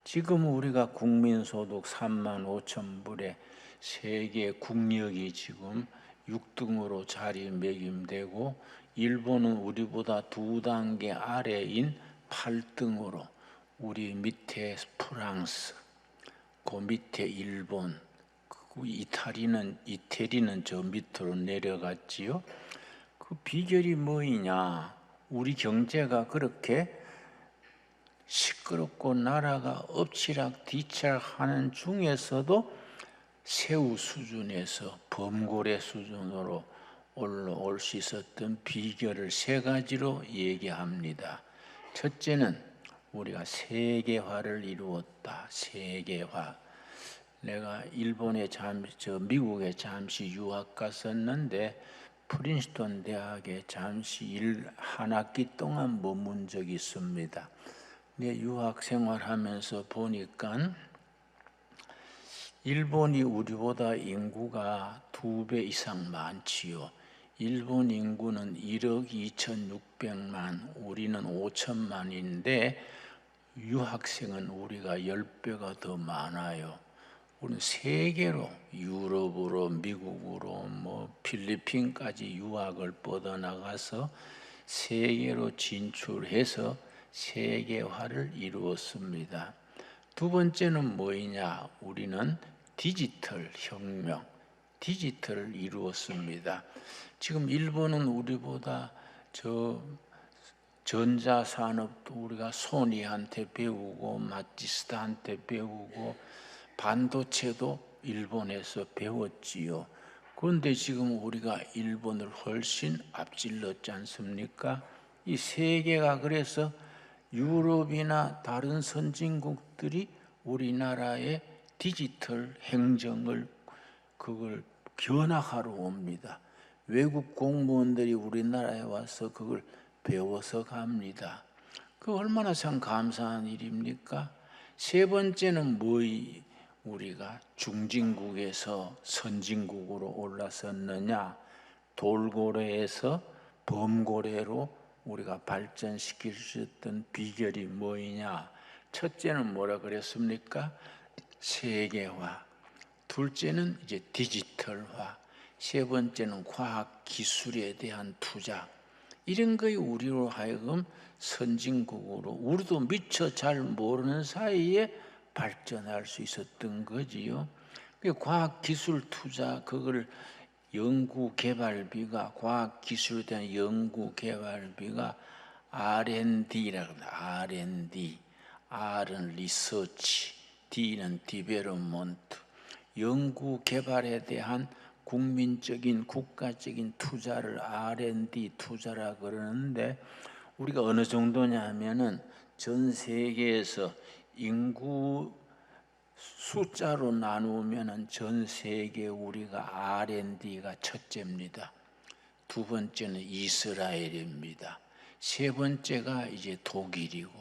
지금 우리가 국민소득 3만 5천 불에 세계 국력이 지금 6등으로 자리매김되고 일본은 우리보다 2단계 아래인 8등으로 우리 밑에 프랑스, 그 밑에 일본, 이태리는 저 밑으로 내려갔지요. 그 비결이 뭐이냐? 우리 경제가 그렇게 시끄럽고 나라가 엎치락 뒤치락 하는 중에서도 새우 수준에서 범고래 수준으로 올라올 수 있었던 비결을 3가지로 얘기합니다. 첫째는 우리가 세계화를 이루었다. 세계화. 내가 미국에 잠시 유학 갔었는데 프린스턴 대학에 잠시 한 학기 동안 머문 적이 있습니다. 유학 생활하면서 보니까 일본이 우리보다 인구가 2배 이상 많지요. 일본 인구는 1억 2,600만, 우리는 5천만인데 유학생은 우리가 10배가 더 많아요. 우리는 세계로 유럽으로 미국으로 필리핀까지 유학을 뻗어나가서 세계로 진출해서 세계화를 이루었습니다. 두 번째는 뭐이냐? 우리는 디지털 혁명, 디지털을 이루었습니다. 지금 일본은 우리보다 전자산업도 우리가 소니한테 배우고 마티스타한테 배우고 반도체도 일본에서 배웠지요. 그런데 지금 우리가 일본을 훨씬 앞질렀지 않습니까? 이 세계가 그래서 유럽이나 다른 선진국들이 우리나라의 디지털 행정을 그걸 견학하러 옵니다. 외국 공무원들이 우리나라에 와서 그걸 배워서 갑니다. 그 얼마나 참 감사한 일입니까? 세 번째는 우리가 중진국에서 선진국으로 올라섰느냐? 돌고래에서 범고래로 우리가 발전시킬 수 있던 비결이 뭐이냐? 첫째는 뭐라 그랬습니까? 세계화. 둘째는 이제 디지털화. 세 번째는 과학 기술에 대한 투자. 이런 거에 우리로 하여금 선진국으로 우리도 미처 잘 모르는 사이에 발전할 수 있었던 거지요. 과학 기술 투자 그걸 연구개발비가 과학기술에 대한 연구개발비가 R&D라고 합니다. R&D, R은 리서치, D는 디벨롭먼트. 연구개발에 대한 국민적인 국가적인 투자를 R&D 투자라 그러는데 우리가 어느 정도냐 하면은 전 세계에서 인구 숫자로 나누면 전 세계 우리가 R&D가 첫째입니다. 두 번째는 이스라엘입니다. 세 번째가 이제 독일이고,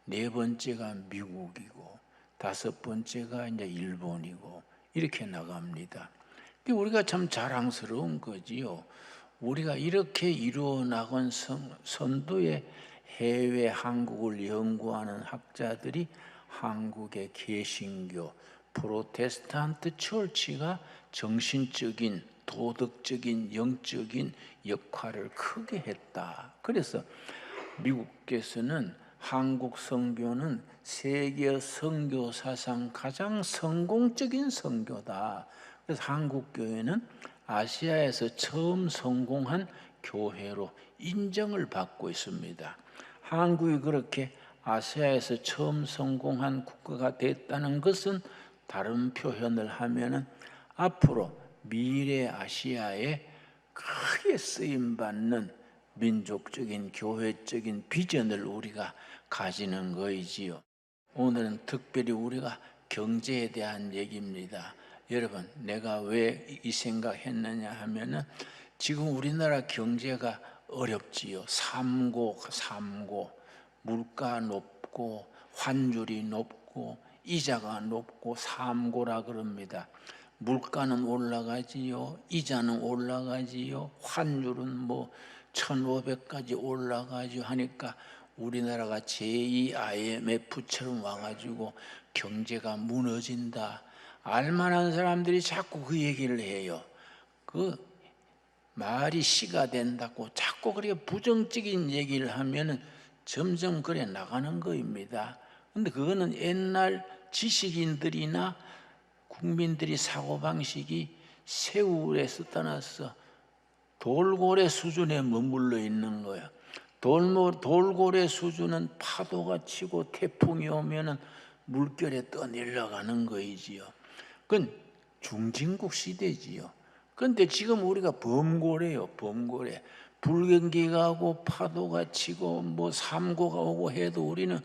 네 번째가 미국이고, 다섯 번째가 이제 일본이고 이렇게 나갑니다. 근데 우리가 참 자랑스러운 거지요. 우리가 이렇게 이루어 나간 선두의 해외 한국을 연구하는 학자들이 한국의 개신교, 프로테스탄트 처치가 정신적인, 도덕적인, 영적인 역할을 크게 했다. 그래서 미국께서는 한국 선교는 세계 선교 사상 가장 성공적인 선교다. 그래서 한국 교회는 아시아에서 처음 성공한 교회로 인정을 받고 있습니다. 한국이 그렇게 아시아에서 처음 성공한 국가가 됐다는 것은 다른 표현을 하면은 앞으로 미래 아시아에 크게 쓰임받는 민족적인 교회적인 비전을 우리가 가지는 거이지요. 오늘은 특별히 우리가 경제에 대한 얘기입니다. 여러분, 내가 왜 이 생각했느냐 하면은 지금 우리나라 경제가 어렵지요. 삼고 물가 높고 환율이 높고 이자가 높고 삼고라 그럽니다. 물가는 올라가지요. 이자는 올라가지요. 환율은 1,500까지 올라가지요 하니까 우리나라가 제2 IMF처럼 와가지고 경제가 무너진다. 알만한 사람들이 자꾸 그 얘기를 해요. 그 말이 씨가 된다고 자꾸 그렇게 부정적인 얘기를 하면은 점점 그래 나가는 거입니다. 근데 그거는 옛날 지식인들이나 국민들이 사고방식이 세월에서 떠나서 돌고래 수준에 머물러 있는 거예요. 돌고래 수준은 파도가 치고 태풍이 오면은 물결에 떠내려가는 거이지요. 그건 중진국 시대지요. 그런데 지금 우리가 범고래요, 범고래. 불경기가 오고 파도가 치고 뭐 삼고가 오고 해도 우리는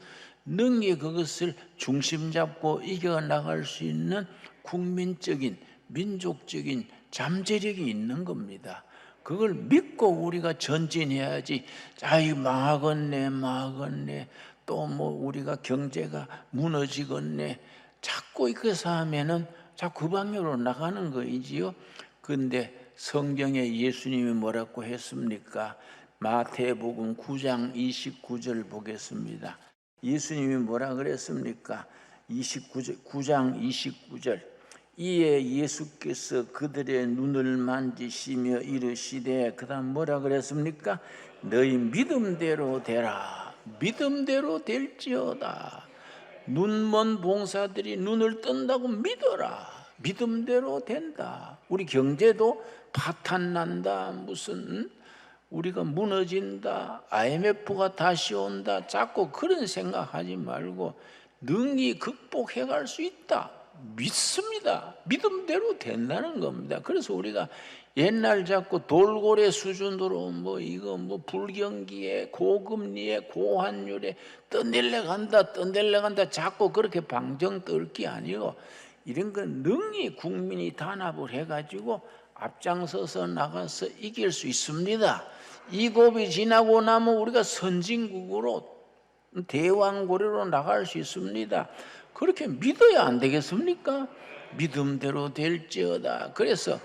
능히 그것을 중심 잡고 이겨나갈 수 있는 국민적인, 민족적인 잠재력이 있는 겁니다. 그걸 믿고 우리가 전진해야지. 아이 망하겠네, 망하겠네. 또 뭐 우리가 경제가 무너지겠네. 자꾸 이것을 하면은 자꾸 그 방향으로 나가는 거이지요. 그런데 성경에 예수님이 뭐라고 했습니까? 마태복음 9장 29절 보겠습니다. 예수님이 뭐라 그랬습니까? 9장 29절. 이에 예수께서 그들의 눈을 만지시며 이르시되, 그 다음 뭐라 그랬습니까? 너희 믿음대로 되라. 믿음대로 될지어다. 눈먼 봉사들이 눈을 뜬다고 믿어라. 믿음대로 된다. 우리 경제도 파탄난다, 무슨 우리가 무너진다, IMF가 다시 온다, 자꾸 그런 생각하지 말고 능히 극복해 갈 수 있다. 믿습니다. 믿음대로 된다는 겁니다. 그래서 우리가 옛날 자꾸 돌고래 수준으로 뭐 이거 뭐 불경기에 고금리에 고환율에 떠내려간다 자꾸 그렇게 방정 떨기 아니고, 이런 건 능히 국민이 단합을 해가지고 앞장서서 나가서 이길 수 있습니다. 이 고비 지나고 나면 우리가 선진국으로 대왕고래로 나갈 수 있습니다. 그렇게 믿어야 안 되겠습니까? 믿음대로 될지어다. 그래서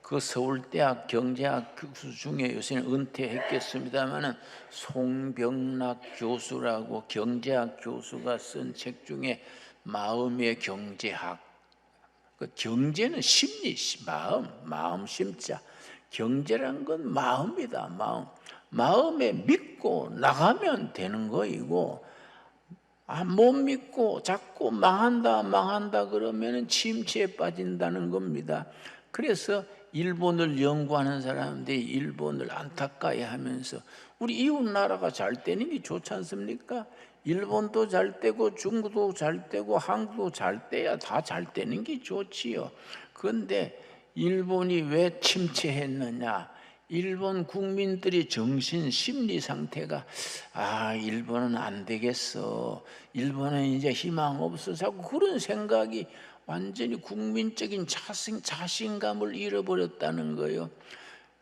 그 서울대학 경제학 교수 중에 요새는 은퇴했겠습니다마는 송병락 교수라고 경제학 교수가 쓴 책 중에 마음의 경제학, 그 경제는 심리, 마음 심자. 경제란 건 마음이다, 마음. 마음에 믿고 나가면 되는 거이고, 못 믿고 자꾸 망한다 그러면 침체에 빠진다는 겁니다. 그래서 일본을 연구하는 사람들이 일본을 안타까워 하면서 우리 이웃 나라가 잘 되는 게 좋지 않습니까? 일본도 잘 되고 중국도 잘 되고 한국도 잘 돼야 다 잘 되는 게 좋지요. 그런데 일본이 왜 침체했느냐? 일본 국민들이 정신 심리 상태가 일본은 안 되겠어, 일본은 이제 희망 없어, 자꾸 그런 생각이 완전히 국민적인 자신감을 잃어버렸다는 거예요.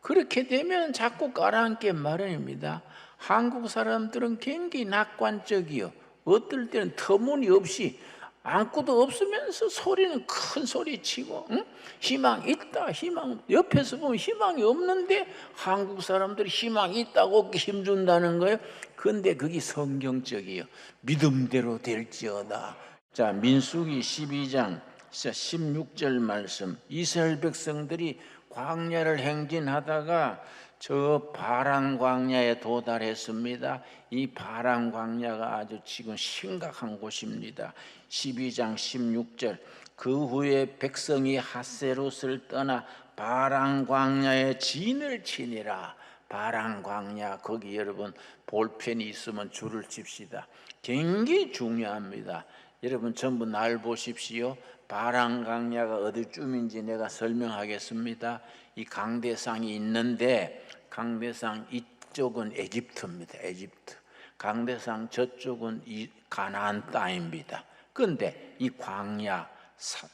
그렇게 되면 자꾸 깔아앉게 마련입니다. 한국 사람들은 굉장히 낙관적이요. 어떨 때는 터무니없이 아무것도 없으면서 소리는 큰 소리 치고, 응? 희망 있다, 희망. 옆에서 보면 희망이 없는데 한국 사람들이 희망이 있다고 힘준다는 거예요. 그런데 그게 성경적이에요. 믿음대로 될지어다. 자, 민수기 12장 16절 말씀. 이스라엘 백성들이 광야를 행진하다가 저 바란 광야에 도달했습니다. 이 바란 광야가 아주 지금 심각한 곳입니다. 12장 16절. 그 후에 백성이 핫세롯을 떠나 바란 광야에 진을 치니라. 바란 광야, 거기 여러분 볼펜이 있으면 줄을 칩시다. 굉장히 중요합니다. 여러분 전부 날 보십시오. 바란 광야가 어디쯤인지 내가 설명하겠습니다. 이 강대상이 있는데, 강대상 이쪽은 에집트입니다. 에집트. 강대상 저쪽은 이 가나안 땅입니다. 그런데 이 광야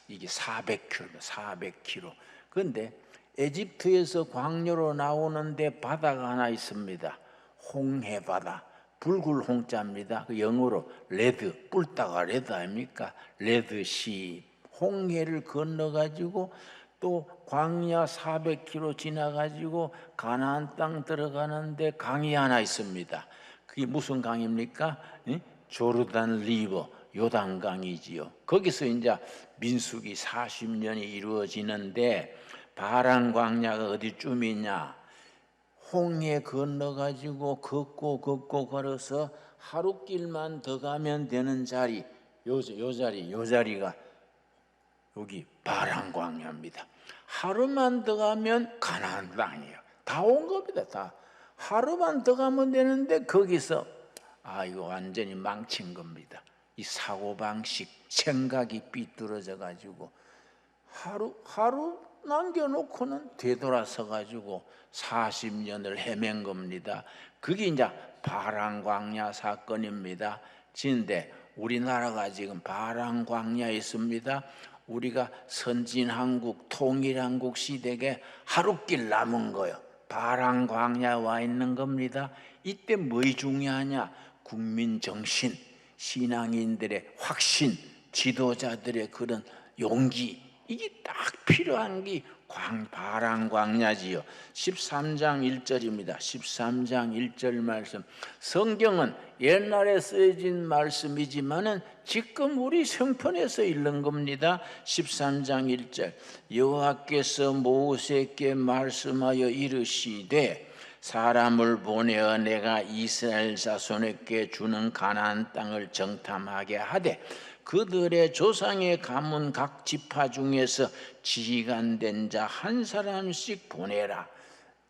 이게 400km, 400km. 그런데 에집트에서 광야로 나오는데 바다가 하나 있습니다. 홍해바다. 붉을 홍자입니다. 그 영어로 레드, 뿔다가 레드 아닙니까? 레드시. 홍해를 건너가지고 또 광야 400km 지나가지고 가나안 땅 들어가는데 강이 하나 있습니다. 그게 무슨 강입니까? 조르단 리버, 요단강이지요. 거기서 이제 민수기 40년이 이루어지는데 바란 광야가 어디쯤이냐? 홍해 건너가지고 걷고 걸어서 하루 길만 더 가면 되는 자리, 요 자리가 여기 바란 광야입니다. 하루만 더 가면 가나안 땅이에요. 다 온 겁니다. 다 하루만 더 가면 되는데 거기서 이거 완전히 망친 겁니다. 이 사고방식 생각이 삐뚤어져 가지고 하루 남겨놓고는 되돌아서 가지고 40년을 헤맨 겁니다. 그게 이제 바란광야 사건입니다. 근데 우리나라가 지금 바란광야에 있습니다. 우리가 선진한국 통일한국 시대에 하루길 남은 거요. 바란광야 와 있는 겁니다. 이때 뭐이 중요하냐? 국민 정신, 신앙인들의 확신, 지도자들의 그런 용기, 이게 딱 필요한 게 바란광야지요. 13장 1절입니다. 13장 1절 말씀. 성경은 옛날에 쓰여진 말씀이지만은 지금 우리 성편에서 읽는 겁니다. 13장 1절. 여호와께서 모세에게 말씀하여 이르시되 사람을 보내어 내가 이스라엘 자손에게 주는 가나안 땅을 정탐하게 하되 그들의 조상의 가문 각 지파 중에서 지간된 자 한 사람씩 보내라.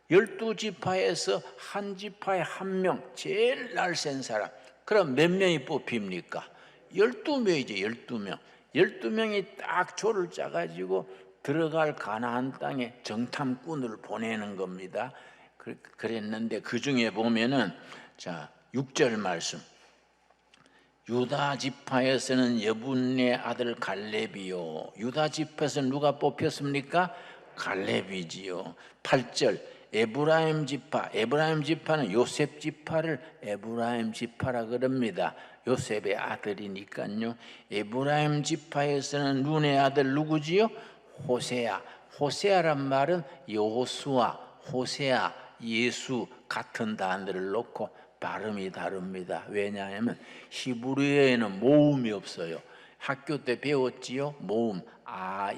12지파에서 한 지파에 한 명, 제일 날쌘 사람. 그럼 몇 명이 뽑힙니까? 12명이죠. 12명. 12명이 딱 조를 짜가지고 들어갈 가나안 땅에 정탐꾼을 보내는 겁니다. 그랬는데 그 중에 보면은 6절 말씀. 유다 지파에서는 여분네 아들 갈렙이요. 유다 지파에서 누가 뽑혔습니까? 갈렙이지요. 8절. 에브라임 지파는 요셉 지파를 에브라임 지파라 그럽니다. 요셉의 아들이니까요. 에브라임 지파에서는 눈의 아들 누구지요? 호세아란 말은 여호수아, 호세아, 예수 같은 단어를 놓고 발음이 다릅니다. 왜냐하면 히브리어에는 모음이 없어요. 학교 때 배웠지요. 모음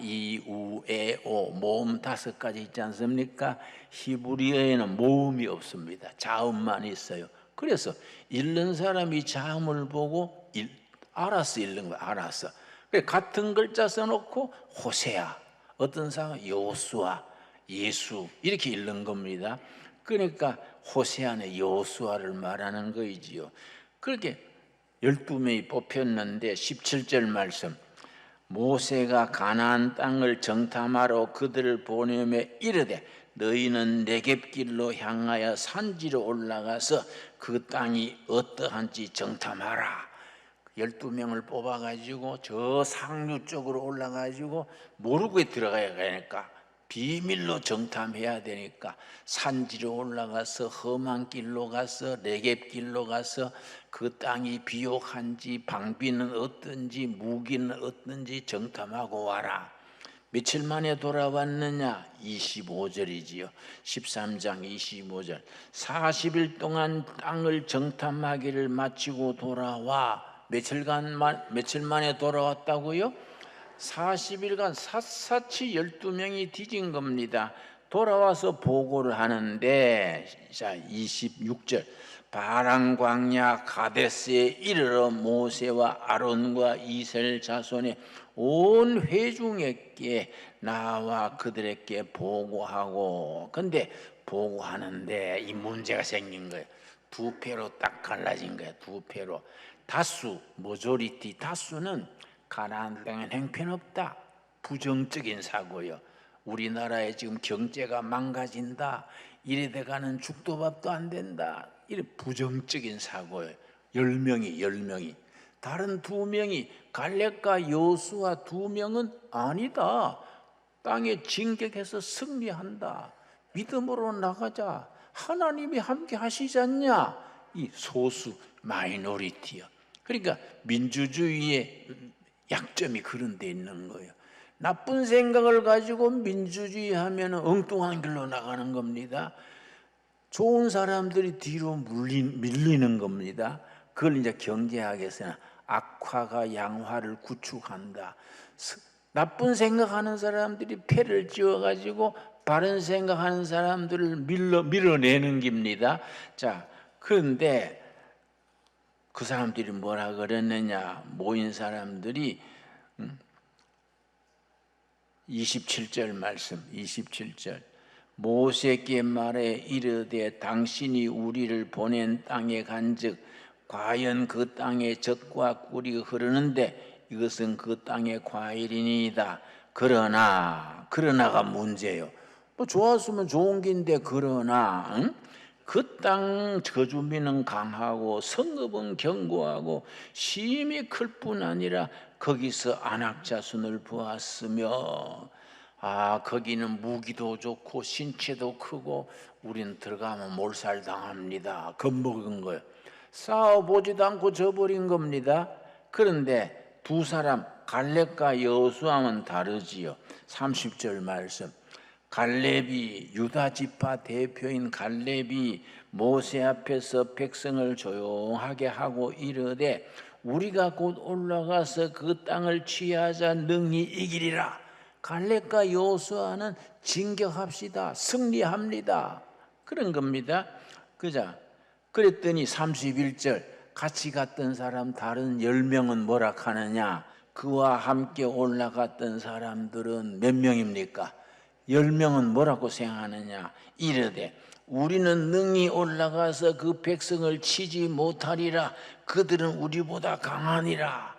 이, 우, 에, 오 모음 5가지 있지 않습니까? 히브리어에는 모음이 없습니다. 자음만 있어요. 그래서 읽는 사람이 자음을 보고 알아서 읽는 거예요. 알아서. 같은 글자 써놓고 호세아, 어떤 사람은 여호수아, 예수 이렇게 읽는 겁니다. 그러니까 호세아는 여호수아를 말하는 거이지요. 그렇게 12명이 뽑혔는데 17절 말씀. 모세가 가나안 땅을 정탐하러 그들을 보내며 이르되 너희는 네겝길로 향하여 산지로 올라가서 그 땅이 어떠한지 정탐하라. 12명을 뽑아가지고 저 상류 쪽으로 올라가지고 모르고 들어가야 하니까 비밀로 정탐해야 되니까 산지로 올라가서 험한 길로 가서 네겝길로 가서 그 땅이 비옥한지 방비는 어떤지 무기는 어떤지 정탐하고 와라. 며칠 만에 돌아왔느냐? 25절이지요. 13장 25절. 40일 동안 땅을 정탐하기를 마치고 돌아와. 며칠 만에 돌아왔다고요? 40일간 샅샅이 12명이 뒤진 겁니다. 돌아와서 보고를 하는데 26절. 바란 광야 가데스에 이르러 모세와 아론과 이스라엘 자손의 온 회중에게 나와 그들에게 보고하고. 근데 보고하는데 이 문제가 생긴 거예요. 두 패로 딱 갈라진 거예요. 두 패로. 다수, 모조리티, 다수는 가나안 땅엔 형편없다. 부정적인 사고요. 우리나라에 지금 경제가 망가진다. 이래 돼가는 죽도밥도 안 된다. 이래 부정적인 사고예요. 10명이. 다른 2명이 갈렙과 여호수아 2명은 아니다. 땅에 진격해서 승리한다. 믿음으로 나가자. 하나님이 함께 하시지 않냐. 이 소수 마이너리티요. 그러니까 민주주의의 약점이 그런 데 있는 거예요. 나쁜 생각을 가지고 민주주의 하면 엉뚱한 길로 나가는 겁니다. 좋은 사람들이 뒤로 밀리는 겁니다. 그걸 이제 경제학에서는 악화가 양화를 구축한다. 나쁜 생각하는 사람들이 패를 지어가지고 바른 생각하는 사람들을 밀어내는 겁니다. 자, 그런데 그 사람들이 뭐라 그랬느냐? 모인 사람들이 27절 말씀, 27절. 모세께 말해 이르되 당신이 우리를 보낸 땅에 간즉 과연 그 땅에 젖과 꿀이 흐르는데 이것은 그 땅의 과일이니이다. 그러나가 문제예요. 뭐 좋았으면 좋은 긴데 그러나 그 땅 거주민은 강하고 성읍은 견고하고 심히 클 뿐 아니라 거기서 안악자손을 보았으며 거기는 무기도 좋고 신체도 크고 우린 들어가면 몰살당합니다. 겁먹은 거예요. 싸워보지도 않고 져버린 겁니다. 그런데 두 사람 갈렙과 여호수아는 다르지요. 30절 말씀. 갈렙이 유다 지파 대표인 갈렙이 모세 앞에서 백성을 조용하게 하고 이르되 우리가 곧 올라가서 그 땅을 취하자 능히 이기리라. 갈렙과 여호수아는 진격합시다. 승리합니다. 그런 겁니다. 그랬더니 31절 같이 갔던 사람 다른 10명은 뭐라 하느냐? 그와 함께 올라갔던 사람들은 몇 명입니까? 10명은 뭐라고 생각하느냐? 이르되 우리는 능히 올라가서 그 백성을 치지 못하리라. 그들은 우리보다 강하니라.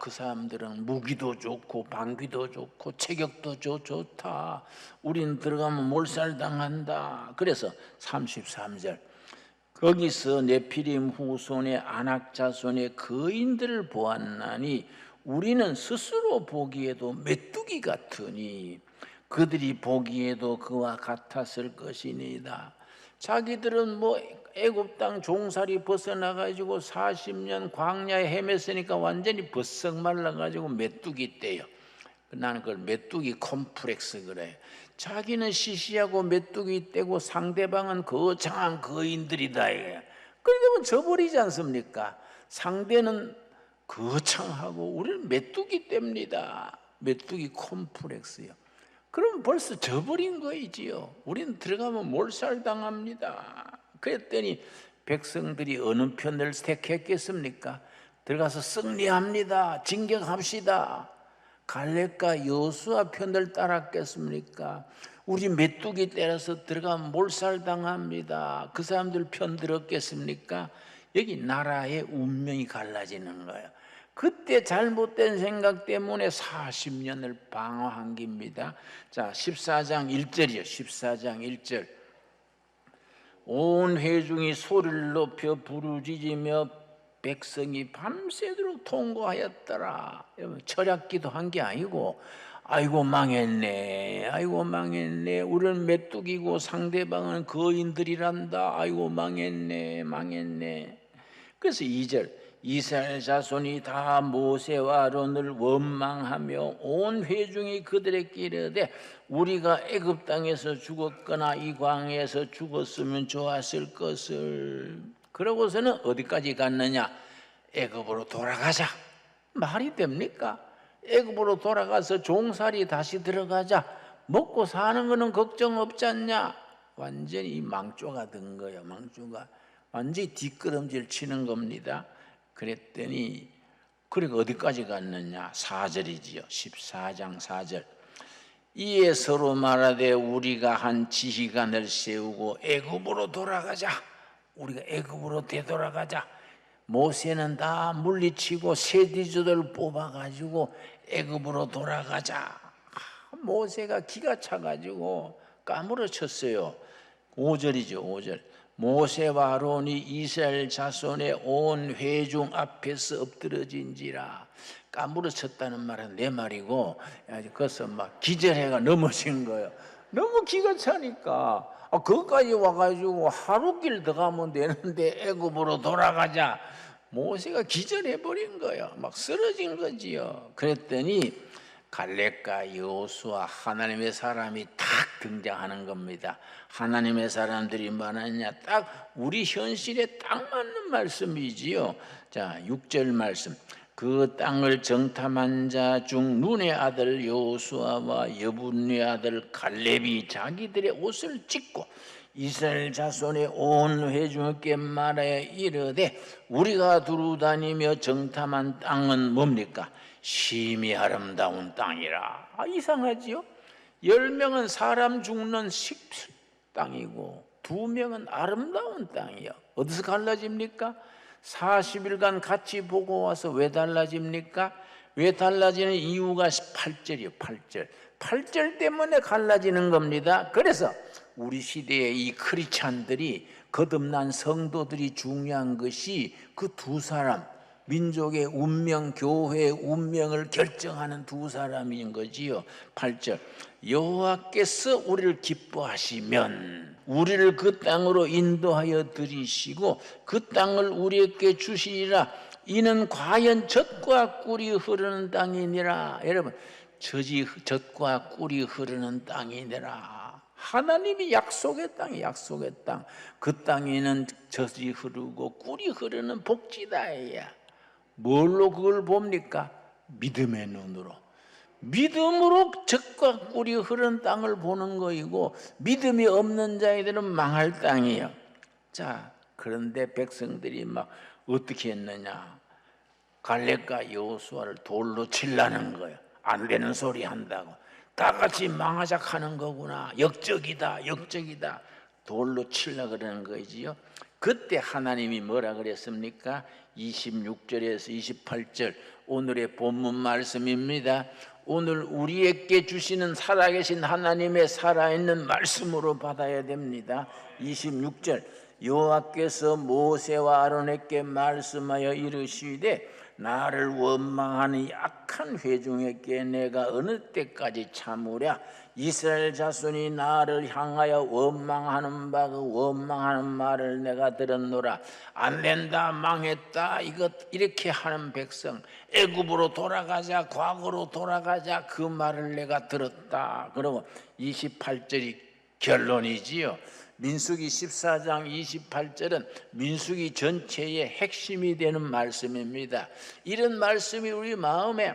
그 사람들은 무기도 좋고 방비도 좋고 체격도 좋다. 우린 들어가면 몰살당한다. 그래서 33절 거기서 네피림 후손의 안악자손의 거인들을 보았나니 우리는 스스로 보기에도 메뚜기 같으니 그들이 보기에도 그와 같았을 것이니이다. 자기들은 뭐 애굽 땅 종살이 벗어나가지고 40년 광야에 헤맸으니까 완전히 버썩 말라가지고 메뚜기 떼요. 나는 그걸 메뚜기 콤플렉스 그래요. 자기는 시시하고 메뚜기 떼고 상대방은 거창한 거인들이다. 그러면 져버리지 않습니까? 상대는 거창하고 우리는 메뚜기 뗍니다. 메뚜기 콤플렉스요. 그럼 벌써 져버린 거이지요. 우리는 들어가면 몰살당합니다. 그랬더니 백성들이 어느 편을 택했겠습니까? 들어가서 승리합니다. 진격합시다. 갈렙과 여호수아 편을 따랐겠습니까? 우리 메뚜기 때려서 들어가면 몰살당합니다. 그 사람들 편 들었겠습니까? 여기 나라의 운명이 갈라지는 거예요. 그때 잘못된 생각 때문에 40년을 방황한 겁니다. 자, 14장 1절이요. 14장 1절. 온 회중이 소리를 높여 부르짖으며 백성이 밤새도록 통곡하였더라. 철학기도 한 게 아니고 아이고 망했네. 아이고 망했네. 우리는 메뚜기고 상대방은 거인들이란다. 아이고 망했네. 그래서 2절. 이스라엘 자손이 다 모세와 아론을 원망하며 온 회중이 그들에게 이르되 우리가 애굽 땅에서 죽었거나 이 광야에서 죽었으면 좋았을 것을. 그러고서는 어디까지 갔느냐? 애굽으로 돌아가자. 말이 됩니까? 애굽으로 돌아가서 종살이 다시 들어가자. 먹고 사는 거는 걱정 없지 않냐? 완전히 망조가 된 거예요. 망조가 완전히 뒷걸음질 치는 겁니다. 그랬더니 그리고 어디까지 갔느냐? 4절이지요. 14장 4절. 이에 서로 말하되 우리가 한 지휘관을 세우고 애굽으로 돌아가자. 우리가 애굽으로 되돌아가자. 모세는 다 물리치고 세디조들 뽑아가지고 애굽으로 돌아가자. 모세가 기가 차가지고 까무러쳤어요. 5절이죠. 5절. 모세와 아론이 이스라엘 자손의 온 회중 앞에서 엎드러진지라. 까무러쳤다는 말은 내 말이고 그것은 막 기절해가 넘어진 거예요. 너무 기가 차니까 거기까지 와가지고 하루길 더 가면 되는데 애굽으로 돌아가자. 모세가 기절해버린 거예요. 막 쓰러진 거지요. 그랬더니 갈렙과 여호수아 하나님의 사람이 딱 등장하는 겁니다. 하나님의 사람들이 뭐하냐, 딱 우리 현실에 딱 맞는 말씀이지요. 자, 6절 말씀. 그 땅을 정탐한 자 중 눈의 아들 여호수아와 여분의 아들 갈렙이 자기들의 옷을 찢고 이스라엘 자손의 온 회중에게 말하여 이르되 우리가 두루다니며 정탐한 땅은 뭡니까? 심히 아름다운 땅이라. 이상하지요? 10명은 사람 죽는 땅이고 2명은 아름다운 땅이요. 어디서 갈라집니까? 40일간 같이 보고 와서 왜 달라집니까? 왜 달라지는 이유가 8절이요. 8절 때문에 갈라지는 겁니다. 그래서 우리 시대의 이 크리스찬들이, 거듭난 성도들이 중요한 것이 그 두 사람, 민족의 운명, 교회의 운명을 결정하는 두 사람인 거지요. 8절. 여호와께서 우리를 기뻐하시면 우리를 그 땅으로 인도하여 들이시고 그 땅을 우리에게 주시리라. 이는 과연 젖과 꿀이 흐르는 땅이니라. 여러분, 젖과 꿀이 흐르는 땅이니라. 하나님이 약속의 땅이 약속의 땅. 그 땅에는 젖이 흐르고 꿀이 흐르는 복지다야. 뭘로 그걸 봅니까? 믿음의 눈으로. 믿음으로 젖과 꿀이 흐르는 땅을 보는 거이고, 믿음이 없는 자들은 망할 땅이에요. 자, 그런데 백성들이 막 어떻게 했느냐? 갈렙과 여호수아를 돌로 치려는 거예요. 안 되는 소리 한다고. 다 같이 망하작 하는 거구나. 역적이다, 역적이다. 돌로 치려고 그러는 거지요. 그때 하나님이 뭐라 그랬습니까? 26절에서 28절 오늘의 본문 말씀입니다. 오늘 우리에게 주시는 살아계신 하나님의 살아있는 말씀으로 받아야 됩니다. 26절 여호와께서 모세와 아론에게 말씀하여 이르시되 나를 원망하는 약한 회중에게 내가 어느 때까지 참으랴. 이스라엘 자손이 나를 향하여 원망하는 바 그 원망하는 말을 내가 들었노라. 안 된다, 망했다, 이렇게 하는 백성, 애굽으로 돌아가자, 과거로 돌아가자, 그 말을 내가 들었다. 그리고 28절이 결론이지요. 민수기 14장 28절은 민수기 전체의 핵심이 되는 말씀입니다. 이런 말씀이 우리 마음에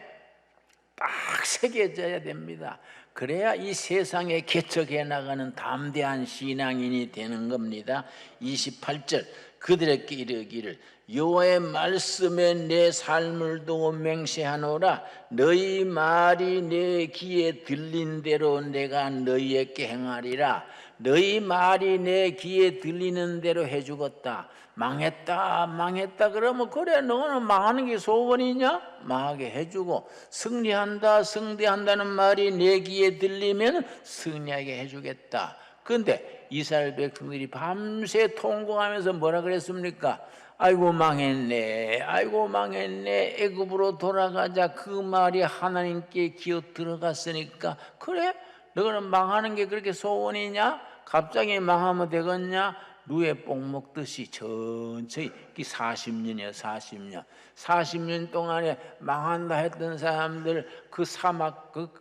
딱 새겨져야 됩니다. 그래야 이 세상에 개척해 나가는 담대한 신앙인이 되는 겁니다. 28절 그들에게 이르기를 여호와의 말씀에 내 삶을 두고 맹세하노라. 너희 말이 내 귀에 들린 대로 내가 너희에게 행하리라. 너희 말이 내 귀에 들리는 대로 해주겠다. 망했다, 망했다 그러면 그래, 너는 망하는 게 소원이냐? 망하게 해주고, 승리한다, 승리한다는 말이 내 귀에 들리면 승리하게 해주겠다. 그런데 이스라엘 백성들이 밤새 통곡하면서 뭐라 그랬습니까? 아이고 망했네, 아이고 망했네, 애굽으로 돌아가자. 그 말이 하나님께 기어 들어갔으니까 그래? 너는 망하는 게 그렇게 소원이냐? 갑자기 망하면 되겠냐? 누에 뽕 먹듯이 천천히 40년이야 40년 40년 동안에 망한다 했던 사람들 그 사막 그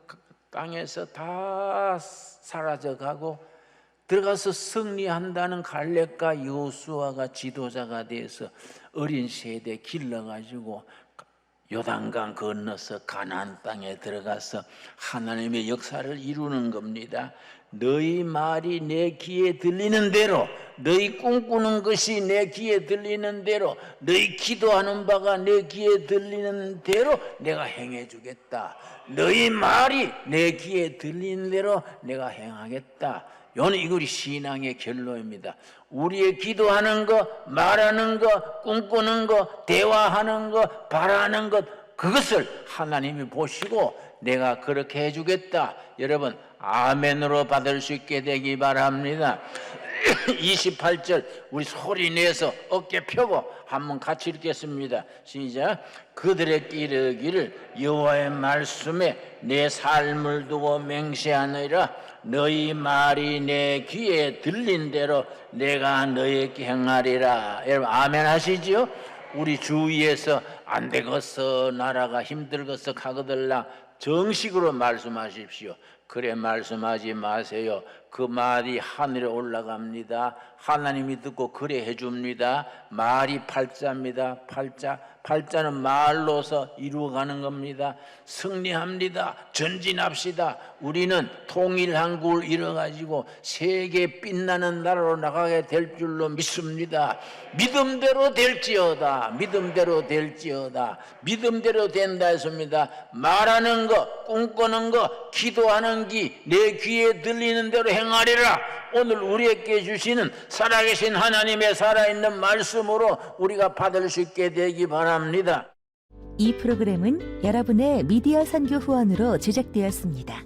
땅에서 다 사라져가고 들어가서 승리한다는 갈렙과 여호수아가 지도자가 돼서 어린 세대 길러가지고 요단강 건너서 가나안 땅에 들어가서 하나님의 역사를 이루는 겁니다. 너희 말이 내 귀에 들리는 대로, 너희 꿈꾸는 것이 내 귀에 들리는 대로, 너희 기도하는 바가 내 귀에 들리는 대로 내가 행해 주겠다. 너희 말이 내 귀에 들리는 대로 내가 행하겠다. 이것이 신앙의 결론입니다. 우리의 기도하는 것, 말하는 것, 꿈꾸는 것, 대화하는 것, 바라는 것, 그것을 하나님이 보시고 내가 그렇게 해주겠다. 여러분 아멘으로 받을 수 있게 되기 바랍니다. 28절 우리 소리 내서 어깨 펴고 한번 같이 읽겠습니다. 시작. 그들에게 이르기를 여호와의 말씀에 내 삶을 두고 맹세하느니라. 너희 말이 내 귀에 들린 대로 내가 너희에게 행하리라. 여러분 아멘 하시죠? 우리 주위에서 안 되겠어, 나라가 힘들겠어 하거들라 정식으로 말씀하십시오. 그래 말씀하지 마세요. 그 말이 하늘에 올라갑니다. 하나님이 듣고 그래 해줍니다. 말이 팔자입니다. 팔자는 말로서 이루어가는 겁니다. 승리합니다. 전진합시다. 우리는 통일한국을 이뤄가지고 세계 빛나는 나라로 나가게 될 줄로 믿습니다. 믿음대로 될지어다. 믿음대로 될지어다. 믿음대로 된다 했습니다. 말하는 거, 꿈꾸는 거, 기도하는 기, 내 귀에 들리는 대로 행하리라. 오늘 우리에게 주시는 살아계신 하나님의 살아있는 말씀으로 우리가 받을 수 있게 되기 바랍니다. 이 프로그램은 여러분의 미디어 선교 후원으로 제작되었습니다.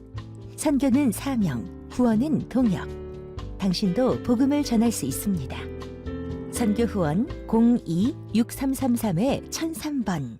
선교는 사명, 후원은 동역. 당신도 복음을 전할 수 있습니다. 선교 후원 02-6333-1003번